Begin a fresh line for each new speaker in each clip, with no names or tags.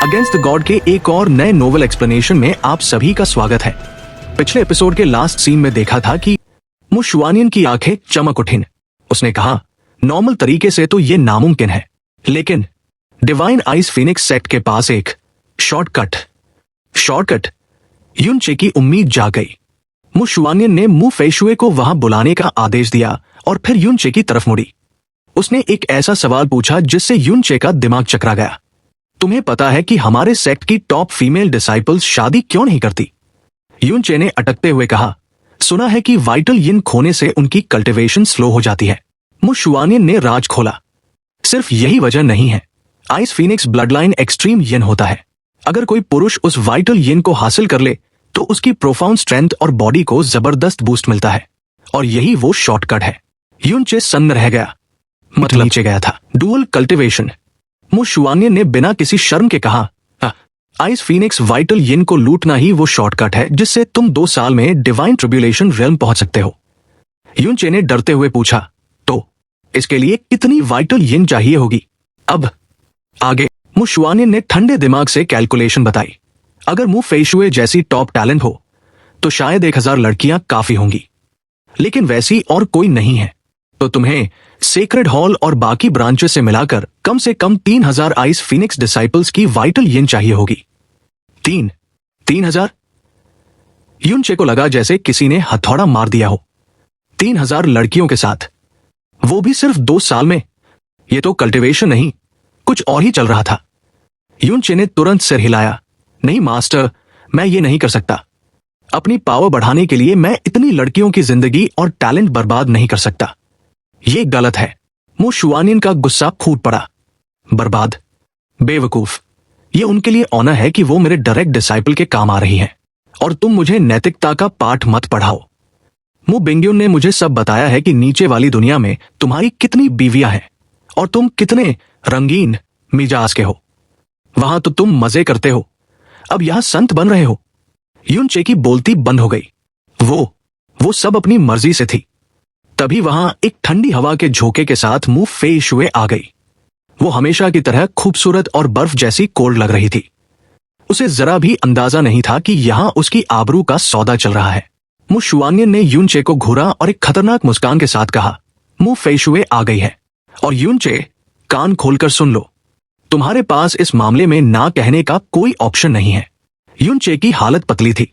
Against the God के एक और नए नोवेल एक्सप्लेनेशन में आप सभी का स्वागत है। पिछले एपिसोड के लास्ट सीन में देखा था कि मु शुआनियन की आंखें चमक उठीं। उसने कहा, नॉर्मल तरीके से तो ये नामुमकिन है, लेकिन डिवाइन आइस फिनिक्स सेट के पास एक शॉर्टकट युनचे की उम्मीद जाग गई। मु शुआनियन ने मु फेशुए को वहां बुलाने का आदेश दिया और फिर युनचे की तरफ मुड़ी। उसने एक ऐसा सवाल पूछा जिससे युनचे का दिमाग चकरा गया। तुम्हें पता है कि हमारे सेक्ट की टॉप फीमेल डिसाइपल्स शादी क्यों नहीं करती? युनचे ने अटकते हुए कहा, सुना है कि वाइटल यिन खोने से उनकी कल्टीवेशन स्लो हो जाती है। मु शुआनियन ने राज खोला। सिर्फ यही वजह नहीं है, आइस फीनिक्स ब्लडलाइन एक्सट्रीम यिन होता है। अगर कोई पुरुष उस वाइटल यिन को हासिल कर ले तो उसकी प्रोफाउंड स्ट्रेंथ और बॉडी को जबरदस्त बूस्ट मिलता है, और यही वो शॉर्टकट है। युनचे सन्न रह गया, मतलब नीचे गया था। Dual cultivation. मु शुआनियन ने बिना किसी शर्म के कहा, आइस फीनिक्स वाइटल यिन को लूटना ही वो शॉर्टकट है जिससे तुम 2 साल में डिवाइन ट्रिब्यूलेशन रेल्म पहुंच सकते हो। युनचे ने डरते हुए पूछा, तो इसके लिए कितनी वाइटल यिन चाहिए होगी? अब आगे मु शुआनियन ने ठंडे दिमाग से कैलकुलेशन बताई। अगर मु फेशुए जैसी टॉप टैलेंट हो तो शायद 1000 लड़कियां काफी होंगी, लेकिन वैसी और कोई नहीं है, तो तुम्हें सेक्रेड हॉल और बाकी ब्रांचेस से मिलाकर कम से कम 3000 आइस फीनिक्स डिसाइपल्स की वाइटल यिन चाहिए होगी। 3000? युनचे को लगा जैसे किसी ने हथौड़ा मार दिया हो। 3000 लड़कियों के साथ, वो भी सिर्फ 2 साल में। ये तो कल्टीवेशन नहीं, कुछ और ही चल रहा था। युनचे ने तुरंत सिर हिलाया, नहीं मास्टर, मैं ये नहीं कर सकता। अपनी पावर बढ़ाने के लिए मैं इतनी लड़कियों की जिंदगी और टैलेंट बर्बाद नहीं कर सकता। ये गलत है। मु शुआनियन का गुस्सा फूट पड़ा। बर्बाद? बेवकूफ, ये उनके लिए ऑनर है कि वो मेरे डायरेक्ट डिसाइपल के काम आ रही हैं, और तुम मुझे नैतिकता का पाठ मत पढ़ाओ। मु बिंग्युन ने मुझे सब बताया है कि नीचे वाली दुनिया में तुम्हारी कितनी बीवियां हैं और तुम कितने रंगीन मिजाज के हो। वहां तो तुम मजे करते हो, अब यहां संत बन रहे हो। युनचे की बोलती बंद हो गई। वो सब अपनी मर्जी से थी। तभी वहां एक ठंडी हवा के झोंके के साथ मु फेशुए आ गई। वो हमेशा की तरह खूबसूरत और बर्फ जैसी कोल्ड लग रही थी। उसे जरा भी अंदाजा नहीं था कि यहां उसकी आबरू का सौदा चल रहा है। मु शुआनियन ने युनचे को घूरा और एक खतरनाक मुस्कान के साथ कहा, मु फेशुए आ गई है, और युनचे कान खोलकर सुन लो, तुम्हारे पास इस मामले में ना कहने का कोई ऑप्शन नहीं है। युनचे की हालत पतली थी।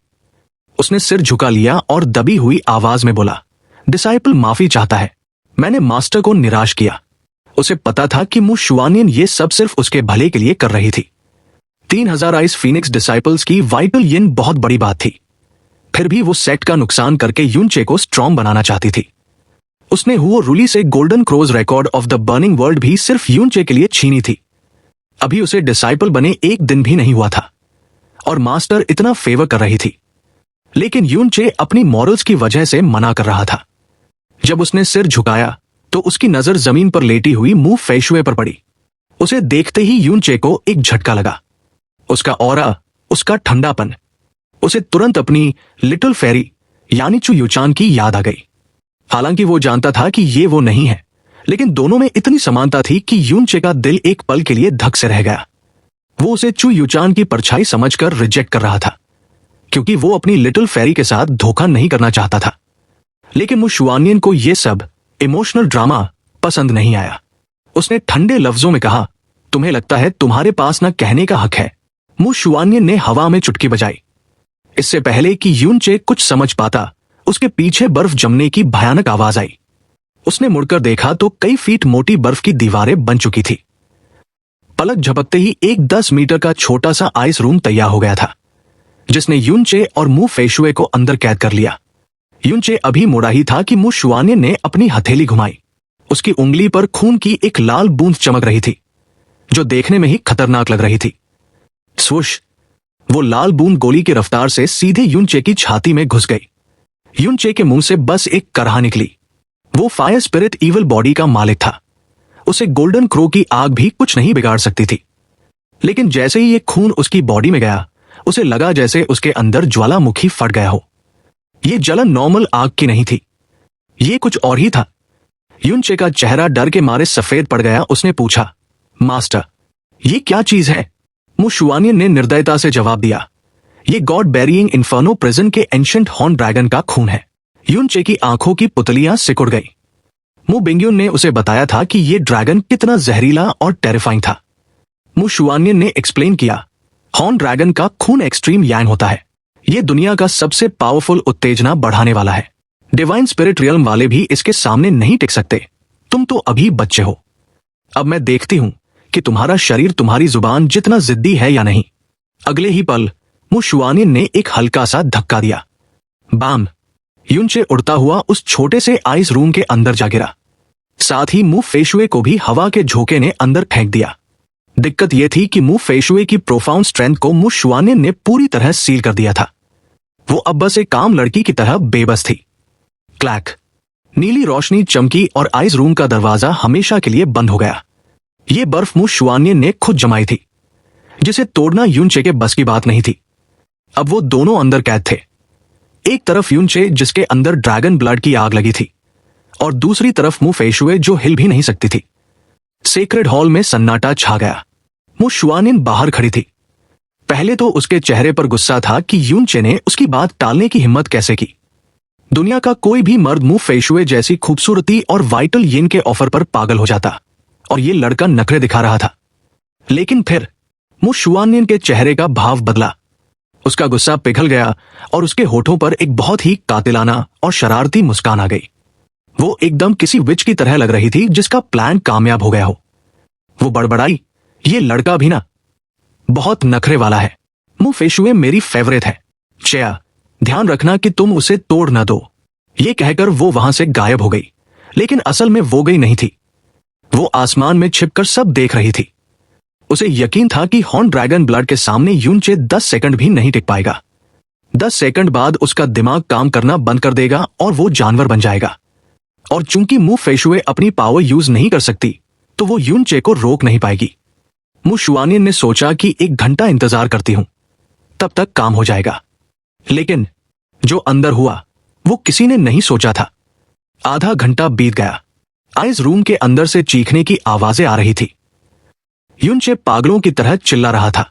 उसने सिर झुका लिया और दबी हुई आवाज में बोला, डिसाइपल माफी चाहता है, मैंने मास्टर को निराश किया। उसे पता था कि मु शुआनियन ये सब सिर्फ उसके भले के लिए कर रही थी। 3000 आइस फीनिक्स डिसाइपल्स की वाइटल यिन बहुत बड़ी बात थी। फिर भी वो सेक्ट का नुकसान करके युनचे को स्ट्रॉन्ग बनाना चाहती थी। उसने हुओ रुली से golden crows record of the burning world भी सिर्फ युनचे के लिए छीनी थी। अभी उसे डिसाइपल बने 1 दिन भी नहीं हुआ था, और मास्टर इतना फेवर कर रही थी, लेकिन युनचे अपनी मॉरल्स की वजह से मना कर रहा था। जब उसने सिर झुकाया तो उसकी नजर जमीन पर लेटी हुई मु फेशुए पर पड़ी। उसे देखते ही युनचे को एक झटका लगा। उसका ऑरा, उसका ठंडापन, उसे तुरंत अपनी लिटिल फेरी यानी चू युचान की याद आ गई। हालांकि वो जानता था कि ये वो नहीं है, लेकिन दोनों में इतनी समानता थी कि युनचे का दिल एक पल के लिए धक से रह गया। वो उसे चू युचान की परछाई समझकर रिजेक्ट कर रहा था, क्योंकि वो अपनी लिटिल फेरी के साथ धोखा नहीं करना चाहता था। लेकिन मु शुआनियन को यह सब इमोशनल ड्रामा पसंद नहीं आया। उसने ठंडे लफ्जों में कहा, तुम्हें लगता है तुम्हारे पास न कहने का हक है? मु शुआनियन ने हवा में चुटकी बजाई। इससे पहले कि युनचे कुछ समझ पाता, उसके पीछे बर्फ जमने की भयानक आवाज आई। उसने मुड़कर देखा तो कई फीट मोटी बर्फ की दीवारें बन चुकी थी। पलक झपकते ही एक 10 मीटर का छोटा सा आइस रूम तैयार हो गया था, जिसने युनचे और मु फेशुए को अंदर कैद कर लिया। युनचे अभी मुड़ा ही था कि मु शुआनियन ने अपनी हथेली घुमाई। उसकी उंगली पर खून की एक लाल बूंद चमक रही थी, जो देखने में ही खतरनाक लग रही थी। स्वुश! वो लाल बूंद गोली की रफ्तार से सीधे युनचे की छाती में घुस गई। युनचे के मुंह से बस एक करहा निकली। वो फायर स्पिरिट इवल बॉडी का मालिक था। उसे गोल्डन क्रो की आग भी कुछ नहीं बिगाड़ सकती थी। लेकिन जैसे ही ये खून उसकी बॉडी में गया, उसे लगा जैसे उसके अंदर ज्वालामुखी फट गया हो। ये जलन नॉर्मल आग की नहीं थी, ये कुछ और ही था। युनचे का चेहरा डर के मारे सफेद पड़ गया। उसने पूछा, मास्टर, ये क्या चीज है? मु शुआनियन ने निर्दयता से जवाब दिया, ये गॉड बेरिंग इन्फर्नो प्रिजन के एंशिएंट हॉर्न ड्रैगन का खून है। युनचे की आंखों की पुतलियां सिकुड़ गई। मु बिंगयुन ने उसे बताया था कि ये ड्रैगन कितना जहरीला और टेरिफाइंग था। मु शुआनियन ने एक्सप्लेन किया, हॉर्न ड्रैगन का खून एक्सट्रीम यांग होता है। ये दुनिया का सबसे पावरफुल उत्तेजना बढ़ाने वाला है। डिवाइन स्पिरिट रियल्म वाले भी इसके सामने नहीं टिक सकते। तुम तो अभी बच्चे हो। अब मैं देखती हूं कि तुम्हारा शरीर तुम्हारी जुबान जितना जिद्दी है या नहीं। अगले ही पल मु शुआनियन ने एक हल्का सा धक्का दिया। बाम! युनचे उड़ता हुआ उस छोटे से आइस रूम के अंदर जा गिरा। साथ ही मु फेशुए को भी हवा के झोंके ने अंदर फेंक दिया। दिक्कत यह थी कि मु फेशुए की प्रोफाउंड स्ट्रेंथ को मु शुआनियन ने पूरी तरह सील कर दिया था। वो अब बस एक काम लड़की की तरह बेबस थी। क्लैक! नीली रोशनी चमकी और आइस रूम का दरवाजा हमेशा के लिए बंद हो गया। ये बर्फ मु शुआनियन ने खुद जमाई थी, जिसे तोड़ना युनचे के बस की बात नहीं थी। अब वो दोनों अंदर कैद थे। एक तरफ युनचे जिसके अंदर ड्रैगन ब्लड की आग लगी थी, और दूसरी तरफ मु फेशुए जो हिल भी नहीं सकती थी। सेक्रेड हॉल में सन्नाटा छा गया। मु शुआनियन बाहर खड़ी थी। पहले तो उसके चेहरे पर गुस्सा था कि युनचे ने उसकी बात टालने की हिम्मत कैसे की। दुनिया का कोई भी मर्द मु फेशुए जैसी खूबसूरती और वाइटल यिन के ऑफर पर पागल हो जाता, और ये लड़का नखरे दिखा रहा था। लेकिन फिर मु शुआनियन के चेहरे का भाव बदला। उसका गुस्सा पिघल गया और उसके होठों पर एक बहुत ही कातिलाना और शरारती मुस्कान आ गई। वो एकदम किसी विच की तरह लग रही थी जिसका प्लान कामयाब हो गया हो। वो बड़बड़ाई, ये लड़का भी ना बहुत नखरे वाला है। मु फेशुए मेरी फेवरेट है। चेया, ध्यान रखना कि तुम उसे तोड़ न दो। ये कहकर वो वहां से गायब हो गई, लेकिन असल में वो गई नहीं थी। वो आसमान में छिपकर सब देख रही थी। उसे यकीन था कि हॉर्न ड्रैगन ब्लड के सामने युनचे 10 सेकंड भी नहीं टिक पाएगा। 10 सेकंड बाद उसका दिमाग काम करना बंद कर देगा और वो जानवर बन जाएगा। और चूंकि मु फेशुए अपनी पावर यूज नहीं कर सकती, तो वो युनचे को रोक नहीं पाएगी। मु शुआनियन ने सोचा कि 1 घंटा इंतजार करती हूं, तब तक काम हो जाएगा। लेकिन जो अंदर हुआ वो किसी ने नहीं सोचा था। आधा घंटा बीत गया। आइस रूम के अंदर से चीखने की आवाजें आ रही थी। युनचे पागलों की तरह चिल्ला रहा था।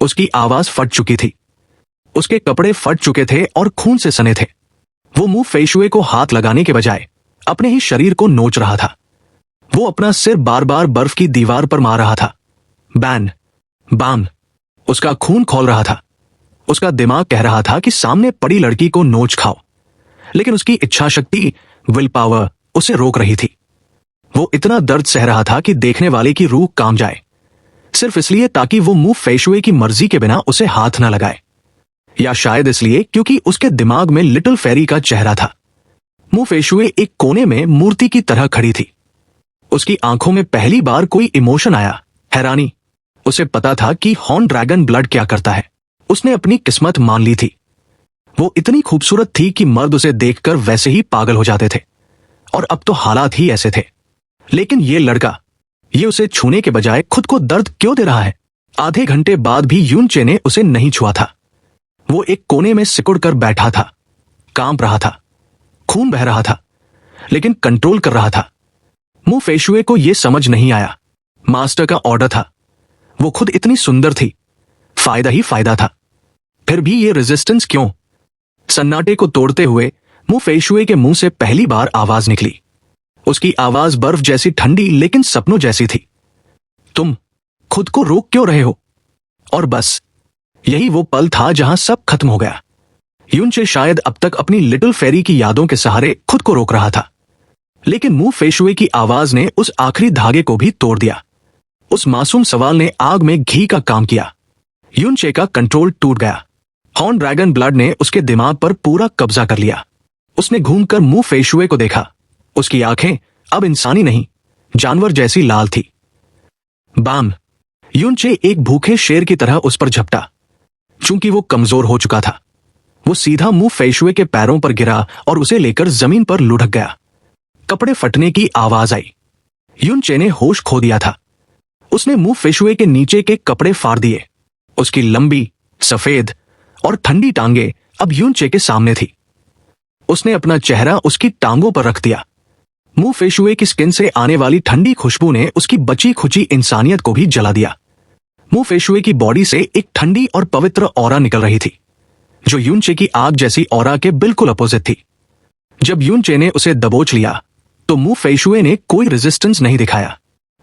उसकी आवाज फट चुकी थी। उसके कपड़े फट चुके थे और खून से सने थे। वो मु फेशुए को हाथ लगाने के बजाय अपने ही शरीर को नोच रहा था। वो अपना सिर बार बार बर्फ की दीवार पर मार रहा था। बैन बाम! उसका खून खौल रहा था। उसका दिमाग कह रहा था कि सामने पड़ी लड़की को नोच खाओ, लेकिन उसकी इच्छा शक्ति, विल पावर उसे रोक रही थी। वो इतना दर्द सह रहा था कि देखने वाले की रूह काम जाए, सिर्फ इसलिए ताकि वो मु फेशुए की मर्जी के बिना उसे हाथ न लगाए, या शायद इसलिए क्योंकि उसके दिमाग में लिटिल फेरी का चेहरा था। मु फेशुए एक कोने में मूर्ति की तरह खड़ी थी। उसकी आंखों में पहली बार कोई इमोशन आया, हैरानी। उसे पता था कि हॉर्न ड्रैगन ब्लड क्या करता है। उसने अपनी किस्मत मान ली थी। वो इतनी खूबसूरत थी कि मर्द उसे देखकर वैसे ही पागल हो जाते थे, और अब तो हालात ही ऐसे थे। लेकिन ये लड़का, ये उसे छूने के बजाय खुद को दर्द क्यों दे रहा है? आधे घंटे बाद भी युनचे ने उसे नहीं छुआ था। वो एक कोने में सिकुड़ कर बैठा था, कांप रहा था, खून बह रहा था, लेकिन कंट्रोल कर रहा था। मु फेशुए को यह समझ नहीं आया। मास्टर का ऑर्डर था। वो खुद इतनी सुंदर थी, फायदा ही फायदा था। फिर भी ये रेजिस्टेंस क्यों? सन्नाटे को तोड़ते हुए मु फेशुए के मुंह से पहली बार आवाज निकली। उसकी आवाज बर्फ जैसी ठंडी लेकिन सपनों जैसी थी। तुम खुद को रोक क्यों रहे हो? और बस यही वो पल था जहां सब खत्म हो गया। युनचे शायद अब तक अपनी लिटिल फेरी की यादों के सहारे खुद को रोक रहा था, लेकिन मु फेशुए की आवाज ने उस आखिरी धागे को भी तोड़ दिया। उस मासूम सवाल ने आग में घी का काम किया। युनचे का कंट्रोल टूट गया। हॉर्न ड्रैगन ब्लड ने उसके दिमाग पर पूरा कब्जा कर लिया। उसने घूमकर मु फेशुए को देखा। उसकी आंखें अब इंसानी नहीं, जानवर जैसी लाल थी। बाम! युनचे एक भूखे शेर की तरह उस पर झपटा। चूंकि वो कमजोर हो चुका था, वो सीधा मु फेशुए के पैरों पर गिरा और उसे लेकर जमीन पर लुढ़क गया। कपड़े फटने की आवाज आई। युनचे ने होश खो दिया था। उसने मु फेशुए के नीचे के कपड़े फाड़ दिए। उसकी लंबी, सफेद और ठंडी टांगे अब युनचे के सामने थी। उसने अपना चेहरा उसकी टांगों पर रख दिया। मु फेशुए की स्किन से आने वाली ठंडी खुशबू ने उसकी बची खुची इंसानियत को भी जला दिया। मु फेशुए की बॉडी से एक ठंडी और पवित्र ऑरा निकल रही थी, जो यूनचे की आग जैसी ऑरा के बिल्कुल अपोजिट थी। जब यूनचे ने उसे दबोच लिया तो मु फेशुए ने कोई रेजिस्टेंस नहीं दिखाया।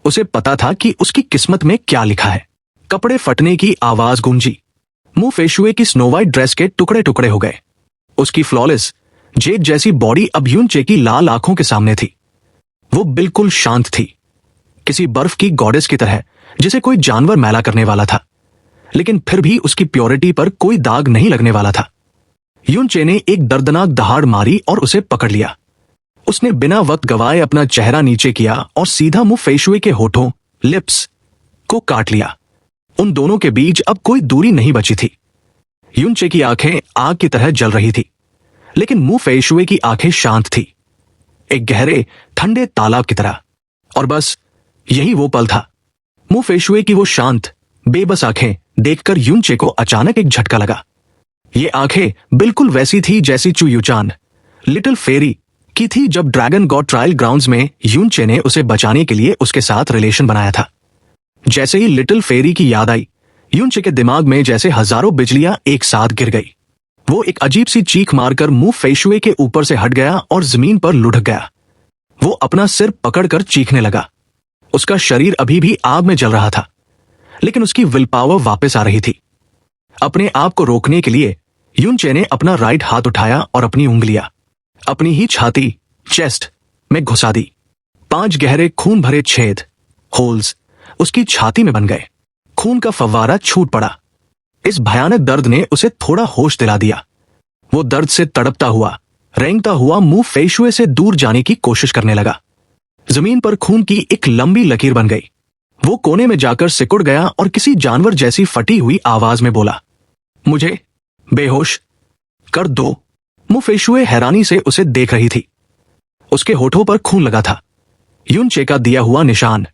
उसे पता था कि उसकी किस्मत में क्या लिखा है। कपड़े फटने की आवाज गूंजी। मु फेशुए की स्नो व्हाइट ड्रेस के टुकड़े टुकड़े हो गए। उसकी फ्लॉलेस जेड जैसी बॉडी अब यूनचे की लाल आंखों के सामने थी। वो बिल्कुल शांत थी, किसी बर्फ की गॉडेस की तरह जिसे कोई जानवर मैला करने वाला था, लेकिन फिर भी उसकी प्योरिटी पर कोई दाग नहीं लगने वाला था। यूनचे ने एक दर्दनाक दहाड़ मारी और उसे पकड़ लिया। उसने बिना वक्त गवाए अपना चेहरा नीचे किया और सीधा मु फेशुए के होठों, लिप्स को काट लिया। उन दोनों के बीच अब कोई दूरी नहीं बची थी। यूनचे की आंखें आग की तरह जल रही थी, लेकिन मु फेशुए की आंखें शांत थी, एक गहरे ठंडे तालाब की तरह। और बस यही वो पल था। मु फेशुए की वो शांत बेबस आंखें देखकर यूनचे को अचानक एक झटका लगा। ये आंखें बिल्कुल वैसी थी जैसी चू युचान, लिटिल फेरी की थी जब ड्रैगन गॉड ट्रायल ग्राउंड्स में यूनचे ने उसे बचाने के लिए उसके साथ रिलेशन बनाया था। जैसे ही लिटिल फेरी की याद आई, यूनचे के दिमाग में जैसे हजारों बिजलियां एक साथ गिर गई। वो एक अजीब सी चीख मारकर मु फेशुए के ऊपर से हट गया और जमीन पर लुढ़क गया। वो अपना सिर पकड़कर चीखने लगा। उसका शरीर अभी भी आग में जल रहा था, लेकिन उसकी विल पावर वापस आ रही थी। अपने आप को रोकने के लिए यूनचे ने अपना राइट हाथ उठाया और अपनी उंगलियां अपनी ही छाती, चेस्ट में घुसा दी। 5 गहरे खून भरे छेद, होल्स उसकी छाती में बन गए। खून का फव्वारा छूट पड़ा। इस भयानक दर्द ने उसे थोड़ा होश दिला दिया। वो दर्द से तड़पता हुआ, रेंगता हुआ मु फेशुए से दूर जाने की कोशिश करने लगा। जमीन पर खून की एक लंबी लकीर बन गई। वो कोने में जाकर सिकुड़ गया और किसी जानवर जैसी फटी हुई आवाज में बोला, मुझे बेहोश कर दो। मु फेशुए हैरानी से उसे देख रही थी। उसके होठों पर खून लगा था, यूनचे का दिया हुआ निशान।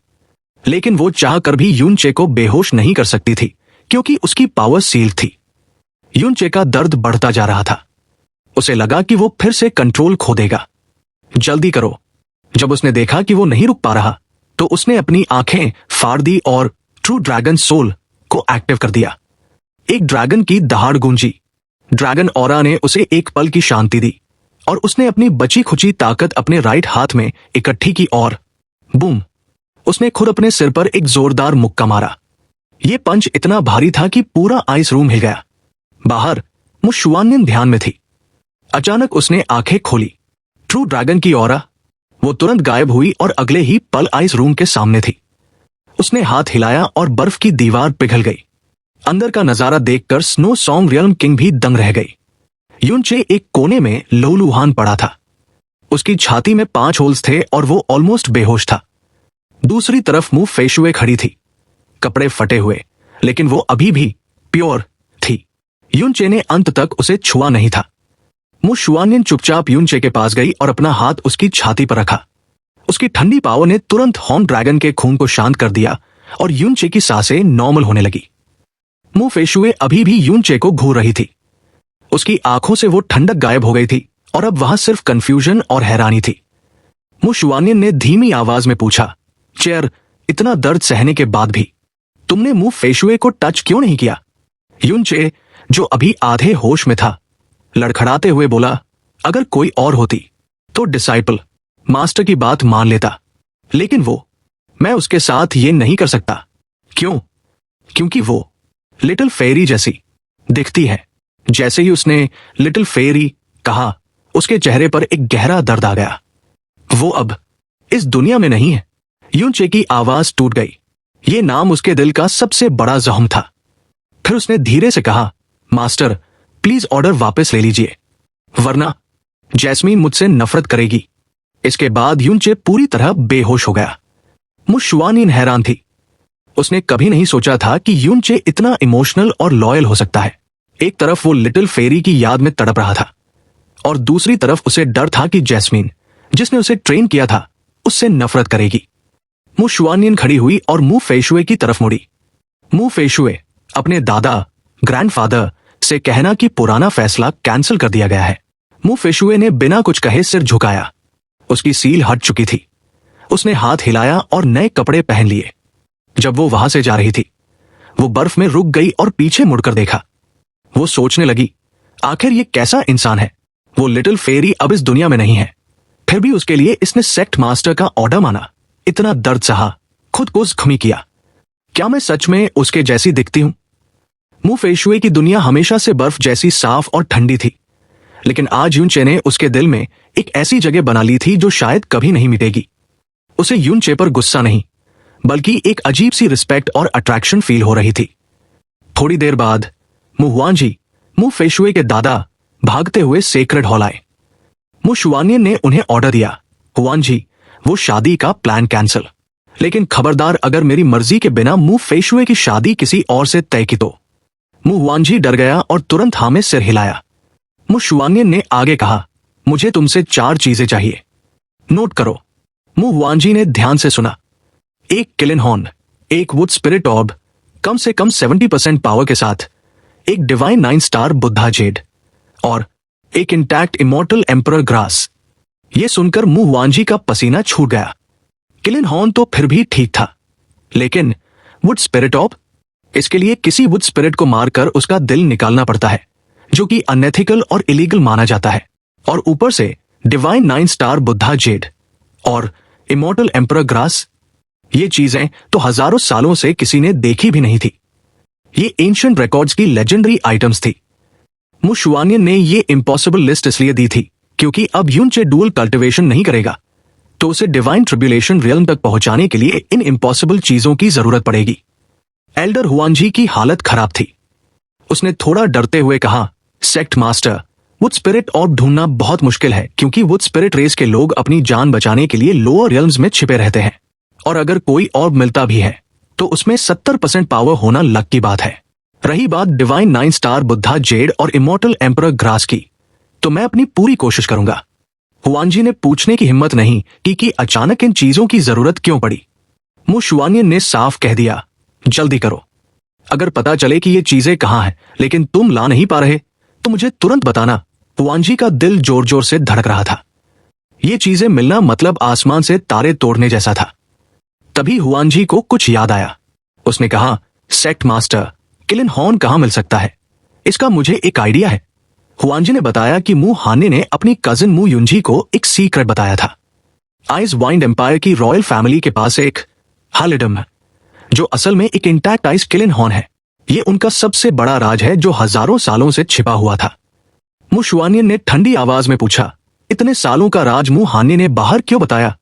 लेकिन वो चाह कर भी यूनचे को बेहोश नहीं कर सकती थी, क्योंकि उसकी पावर सील्ड थी। यूनचे का दर्द बढ़ता जा रहा था। उसे लगा कि वो फिर से कंट्रोल खो देगा। जल्दी करो। जब उसने देखा कि वो नहीं रुक पा रहा, तो उसने अपनी आंखें फाड़ दी और ट्रू ड्रैगन सोल को एक्टिव कर दिया। एक ड्रैगन की दहाड़ गूंजी। ड्रैगन ऑरा ने उसे एक पल की शांति दी और उसने अपनी बची खुची ताकत अपने राइट हाथ में इकट्ठी की और बूम, उसने खुद अपने सिर पर एक जोरदार मुक्का मारा। यह पंच इतना भारी था कि पूरा आइस रूम हिल गया। बाहर मु शुआनिन ध्यान में थी। अचानक उसने आंखें खोली। ट्रू ड्रैगन की ऑरा, वो तुरंत गायब हुई और अगले ही पल आइस रूम के सामने थी। उसने हाथ हिलाया और बर्फ की दीवार पिघल गई। अंदर का नजारा देखकर स्नो सॉन्ग रियल्म किंग भी दंग रह गई। यूनचे एक कोने में लहूलुहान पड़ा था। उसकी छाती में 5 होल्स थे और वो ऑलमोस्ट बेहोश था। दूसरी तरफ मु फेशुए खड़ी थी, कपड़े फटे हुए, लेकिन वो अभी भी प्योर थी। यूनचे ने अंत तक उसे छुआ नहीं था। मु शुआनिन चुपचाप यूनचे के पास गई और अपना हाथ उसकी छाती पर रखा। उसकी ठंडी पावर ने तुरंत हॉर्न ड्रैगन के खून को शांत कर दिया और यूनचे की सांसें नॉर्मल होने लगी। मु फेशुए अभी भी यूनचे को घूर रही थी। उसकी आंखों से वो ठंडक गायब हो गई थी और अब वहां सिर्फ कंफ्यूजन और हैरानी थी। मु शुआनिन ने धीमी आवाज में पूछा, चेयर, इतना दर्द सहने के बाद भी तुमने मु फेशुए को टच क्यों नहीं किया? यूनचे, जो अभी आधे होश में था, लड़खड़ाते हुए बोला, अगर कोई और होती तो डिसाइपल मास्टर की बात मान लेता, लेकिन मैं उसके साथ ये नहीं कर सकता। क्यों? क्योंकि वो लिटिल फेरी जैसी दिखती है। जैसे ही उसने लिटिल फेरी कहा, उसके चेहरे पर एक गहरा दर्द आ गया। वो अब इस दुनिया में नहीं है। यूनचे की आवाज टूट गई। ये नाम उसके दिल का सबसे बड़ा जख्म था। फिर उसने धीरे से कहा, मास्टर, प्लीज ऑर्डर वापस ले लीजिए, वरना जैस्मीन मुझसे नफरत करेगी। इसके बाद यूनचे पूरी तरह बेहोश हो गया। मु शुआनिन हैरान थी। उसने कभी नहीं सोचा था कि यूनचे इतना इमोशनल और लॉयल हो सकता है। एक तरफ वो लिटिल फेरी की याद में तड़प रहा था और दूसरी तरफ उसे डर था कि जैस्मीन, जिसने उसे ट्रेन किया था, उससे नफरत करेगी। मु शुआनिन खड़ी हुई और मु फेशुए की तरफ मुड़ी। मु फेशुए, अपने दादा ग्रैंडफादर से कहना कि पुराना फैसला कैंसिल कर दिया गया है। मु फेशुए ने बिना कुछ कहे सिर झुकाया। उसकी सील हट चुकी थी। उसने हाथ हिलाया और नए कपड़े पहन लिए। जब वो वहां से जा रही थी, वो बर्फ में रुक गई और पीछे मुड़कर देखा। वो सोचने लगी, आखिर ये कैसा इंसान है। वो लिटिल फेरी अब इस दुनिया में नहीं है, फिर भी उसके लिए इसने सेक्ट मास्टर का ऑर्डर माना, इतना दर्द सहा, खुद को जख्मी किया। क्या मैं सच में उसके जैसी दिखती हूं? मु फेशुए की दुनिया हमेशा से बर्फ जैसी साफ और ठंडी थी, लेकिन आज युनचे ने उसके दिल में एक ऐसी जगह बना ली थी जो शायद कभी नहीं मिटेगी। उसे युनचे पर गुस्सा नहीं, बल्कि एक अजीब सी रिस्पेक्ट और अट्रैक्शन फील हो रही थी। थोड़ी देर बाद मु हुआनजी, मु फेशुए के दादा, भागते हुए सेक्रेड हॉल आए। मु शुआनियन ने उन्हें ऑर्डर दिया, हुआनजी, वो शादी का प्लान कैंसिल, लेकिन खबरदार अगर मेरी मर्जी के बिना मु फेशुए की शादी किसी और से तय की तो। मु हुआनजी डर गया और तुरंत हाँ में सिर हिलाया। मु शुआनियन ने आगे कहा, मुझे तुमसे 4 चीजें चाहिए, नोट करो। मु हुआनजी ने ध्यान से सुना। एक किलिन हॉर्न, एक वुड स्पिरिट ऑर्ब कम से कम 70% पावर के साथ, एक डिवाइन 9 स्टार बुद्धा जेड और एक इंटैक्ट इमॉर्टल एम्परर ग्रास। यह सुनकर मु हुआनजी का पसीना छूट गया। किलिन हॉर्न तो फिर भी ठीक था, लेकिन वुड स्पिरिट ऑर्ब, इसके लिए किसी वुड स्पिरिट को मारकर उसका दिल निकालना पड़ता है, जो कि अनएथिकल और इलीगल माना जाता है। और ऊपर से डिवाइन 9 स्टार बुद्धा जेड और इमॉर्टल एम्परर ग्रास, ये चीजें तो हजारों सालों से किसी ने देखी भी नहीं थी। ये एंशिएंट रिकॉर्ड्स की लेजेंडरी आइटम्स थी। मु शुआनियन ने ये इम्पॉसिबल लिस्ट इसलिए दी थी क्योंकि अब युनचे डुअल कल्टिवेशन नहीं करेगा, तो उसे डिवाइन ट्रिब्यूलेशन रियल्म तक पहुंचाने के लिए इन इम्पॉसिबल चीजों की जरूरत पड़ेगी। एल्डर हुआनजी की हालत खराब थी। उसने थोड़ा डरते हुए कहा, सेक्ट मास्टर, वुड स्पिरिट ऑर्ब ढूंढना बहुत मुश्किल है क्योंकि वुड स्पिरिट रेस के लोग अपनी जान बचाने के लिए लोअर रियल्म्स में छिपे रहते हैं, और अगर कोई ऑर्ब मिलता भी है तो उसमें 70% पावर होना लक की बात है। रही बात डिवाइन 9 स्टार बुद्धा जेड और इमॉर्टल एम्परर ग्रास की, तो मैं अपनी पूरी कोशिश करूंगा। हुआनजी ने पूछने की हिम्मत नहीं कि अचानक इन चीजों की जरूरत क्यों पड़ी। मु शुआनियन ने साफ कह दिया, जल्दी करो। अगर पता चले कि ये चीजें कहां हैं लेकिन तुम ला नहीं पा रहे तो मुझे तुरंत बताना। हुआनजी का दिल जोर जोर से धड़क रहा था। ये चीजें मिलना मतलब आसमान से तारे तोड़ने जैसा था। तभी हुआनजी को कुछ याद आया। उसने कहा, सेक्ट मास्टर, किलिन हॉर्न कहां मिल सकता है? इसका मुझे एक आइडिया है। हुआनजी ने बताया कि मु हाने ने अपनी कजिन मु युनजी को एक सीक्रेट बताया था। आइस वाइंड एम्पायर की रॉयल फैमिली के पास एक हालिडम है, जो असल में एक इंटैक्ट आइस किलिन हॉर्न है। ये उनका सबसे बड़ा राज है जो हजारों सालों से छिपा हुआ था। मु शुआनियन ने ठंडी आवाज में पूछा, इतने सालों का राज मु हाने ने बाहर क्यों बताया?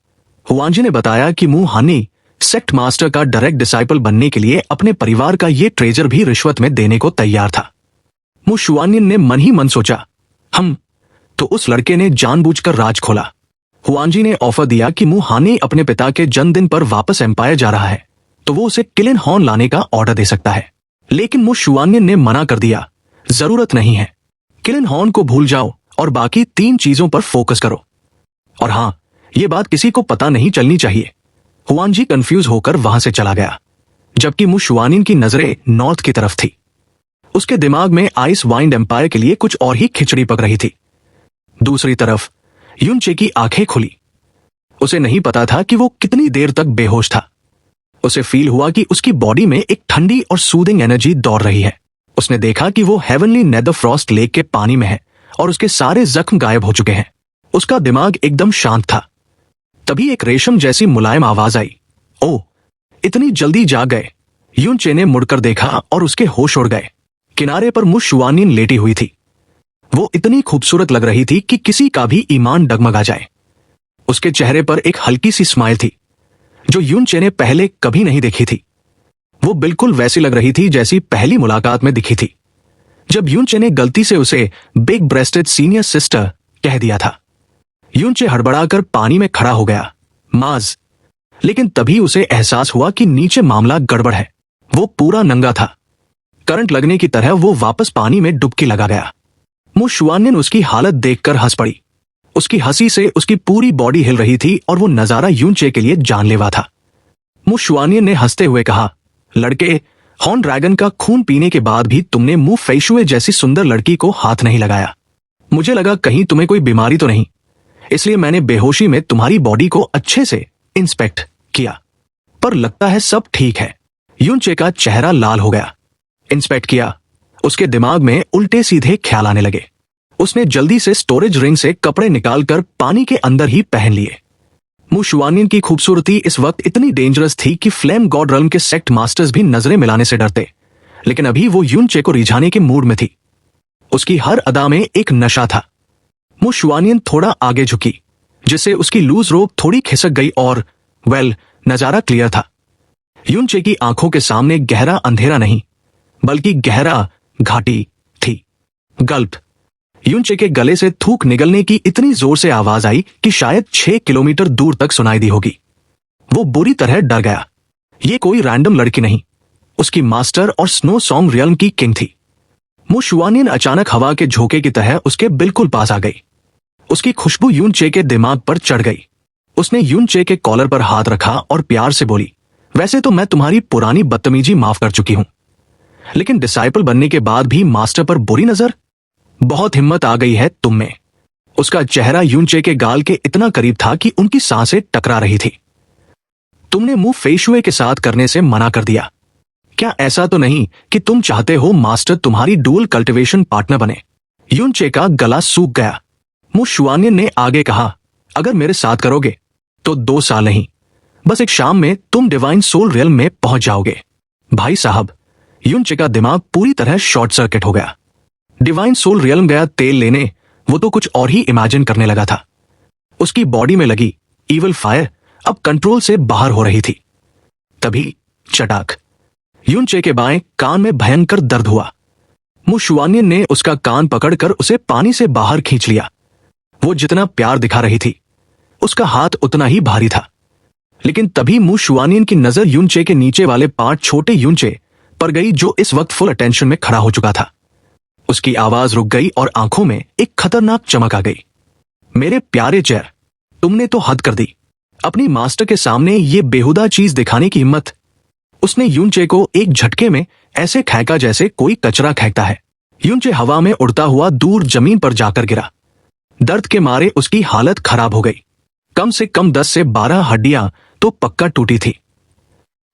हुआनजी ने बताया कि मु हानी सेक्ट मास्टर का डायरेक्ट डिसाइपल बनने के लिए अपने परिवार का ये ट्रेजर भी रिश्वत में देने को तैयार था। मु शुआनियन ने मन ही मन सोचा, हम तो उस लड़के ने जानबूझकर राज खोला। हुआनजी ने ऑफर दिया कि मु हाने अपने पिता के जन्मदिन पर वापस एम्पायर जा रहा है तो वो उसे किलिन हॉर्न लाने का ऑर्डर दे सकता है, लेकिन मु शुआनियन ने मना कर दिया, जरूरत नहीं है। किलिन हॉर्न को भूल जाओ और बाकी 3 चीजों पर फोकस करो। और हां, यह बात किसी को पता नहीं चलनी चाहिए। हुआनजी कंफ्यूज होकर वहां से चला गया, जबकि मु शुआनियन की नजरें नॉर्थ की तरफ थी। उसके दिमाग में आइस वाइंड एम्पायर के लिए कुछ और ही खिचड़ी पक रही थी। दूसरी तरफ युनचे की आंखें खुली। उसे नहीं पता था कि वो कितनी देर तक बेहोश था। उसे फील हुआ कि उसकी बॉडी में एक ठंडी और सूदिंग एनर्जी दौड़ रही है। उसने देखा कि वो हेवनली नेदर फ्रॉस्ट लेक के पानी में है और उसके सारे जख्म गायब हो चुके हैं। उसका दिमाग एकदम शांत था। तभी एक रेशम जैसी मुलायम आवाज आई, ओ, इतनी जल्दी जाग गए? युनचे ने मुड़कर देखा और उसके होश उड़ गए। किनारे पर मु शुआनियन लेटी हुई थी। वो इतनी खूबसूरत लग रही थी कि किसी का भी ईमान डगमगा जाए। उसके चेहरे पर एक हल्की सी स्माइल थी जो युनचे ने पहले कभी नहीं देखी थी। वो बिल्कुल वैसी लग रही थी जैसी पहली मुलाकात में दिखी थी, जब युनचे ने गलती से उसे बिग ब्रेस्टेड सीनियर सिस्टर कह दिया था। युनचे हड़बड़ाकर पानी में खड़ा हो गया, माज। लेकिन तभी उसे एहसास हुआ कि नीचे मामला गड़बड़ है। वो पूरा नंगा था। करंट लगने की तरह वो वापस पानी में डुबकी लगा गया। मु शुआनियन उसकी हालत देखकर हंस पड़ी। उसकी हंसी से उसकी पूरी बॉडी हिल रही थी और वो नजारा युनचे के लिए जानलेवा था। मु शुआनियन ने हंसते हुए कहा, लड़के, हॉर्न ड्रैगन का खून पीने के बाद भी तुमने मु फेशुए जैसी सुंदर लड़की को हाथ नहीं लगाया। मुझे लगा कहीं तुम्हें कोई बीमारी तो नहीं, इसलिए मैंने बेहोशी में तुम्हारी बॉडी को अच्छे से इंस्पेक्ट किया, पर लगता है सब ठीक है। यूनचे का चेहरा लाल हो गया। इंस्पेक्ट किया, उसके दिमाग में उल्टे सीधे ख्याल आने लगे। उसने जल्दी से स्टोरेज रिंग से कपड़े निकालकर पानी के अंदर ही पहन लिए। मु शुआनियन की खूबसूरती इस वक्त इतनी डेंजरस थी कि फ्लेम गॉड रल्म के सेक्ट मास्टर्स भी नजरें मिलाने से डरते, लेकिन अभी वो यूनचे को रिझाने के मूड में थी। उसकी हर अदा में एक नशा था। मु शुआनियन थोड़ा आगे झुकी, जिससे उसकी लूज रोप थोड़ी खिसक गई और नजारा क्लियर था। यूनचे की आंखों के सामने गहरा अंधेरा नहीं, बल्कि गहरा घाटी थी। गल्प। यूनचे के गले से थूक निगलने की इतनी जोर से आवाज आई कि शायद 6 किलोमीटर दूर तक सुनाई दी होगी। वो बुरी तरह डर गया। ये कोई रैंडम लड़की नहीं, उसकी मास्टर और स्नो सॉन्ग रियल्म की किंग थी। मु शुआनियन अचानक हवा के झोंके की तरह उसके बिल्कुल पास आ गई। उसकी खुशबू यूनचे के दिमाग पर चढ़ गई। उसने यूनचे के कॉलर पर हाथ रखा और प्यार से बोली, वैसे तो मैं तुम्हारी पुरानी बदतमीजी माफ कर चुकी हूं, लेकिन डिसाइपल बनने के बाद भी मास्टर पर बुरी नजर? बहुत हिम्मत आ गई है तुम में। उसका चेहरा यूनचे के गाल के इतना करीब था कि उनकी सांसें टकरा रही थी। तुमने मुंह फेशुए के साथ करने से मना कर दिया। क्या ऐसा तो नहीं कि तुम चाहते हो मास्टर तुम्हारी डुअल कल्टिवेशन पार्टनर बने? यूनचे का गला सूख गया। मु शुआनियन ने आगे कहा, अगर मेरे साथ करोगे तो 2 साल नहीं, बस एक शाम में तुम डिवाइन सोल रियल्म में पहुंच जाओगे। भाई साहब, यूनचे का दिमाग पूरी तरह शॉर्ट सर्किट हो गया। डिवाइन सोल रियल्म गया तेल लेने, वो तो कुछ और ही इमेजिन करने लगा था। उसकी बॉडी में लगी ईवल फायर अब कंट्रोल से बाहर हो रही थी। तभी चटाक, यूनचे के बाएं कान में भयंकर दर्द हुआ। मु शुआनियन ने उसका कान पकड़कर उसे पानी से बाहर खींच लिया। वो जितना प्यार दिखा रही थी, उसका हाथ उतना ही भारी था। लेकिन तभी मु शुआनियन की नजर यूनचे के नीचे वाले 5 छोटे यूनचे पर गई, जो इस वक्त फुल अटेंशन में खड़ा हो चुका था। उसकी आवाज रुक गई और आंखों में एक खतरनाक चमक आ गई। मेरे प्यारे चेयर, तुमने तो हद कर दी। अपनी मास्टर के सामने ये बेहुदा चीज दिखाने की हिम्मत। उसने यूनचे को एक झटके में ऐसे फेंका जैसे कोई कचरा फेंकता है। यूनचे हवा में उड़ता हुआ दूर जमीन पर जाकर गिरा। दर्द के मारे उसकी हालत खराब हो गई। कम से कम 10 से 12 हड्डियां तो पक्का टूटी थी।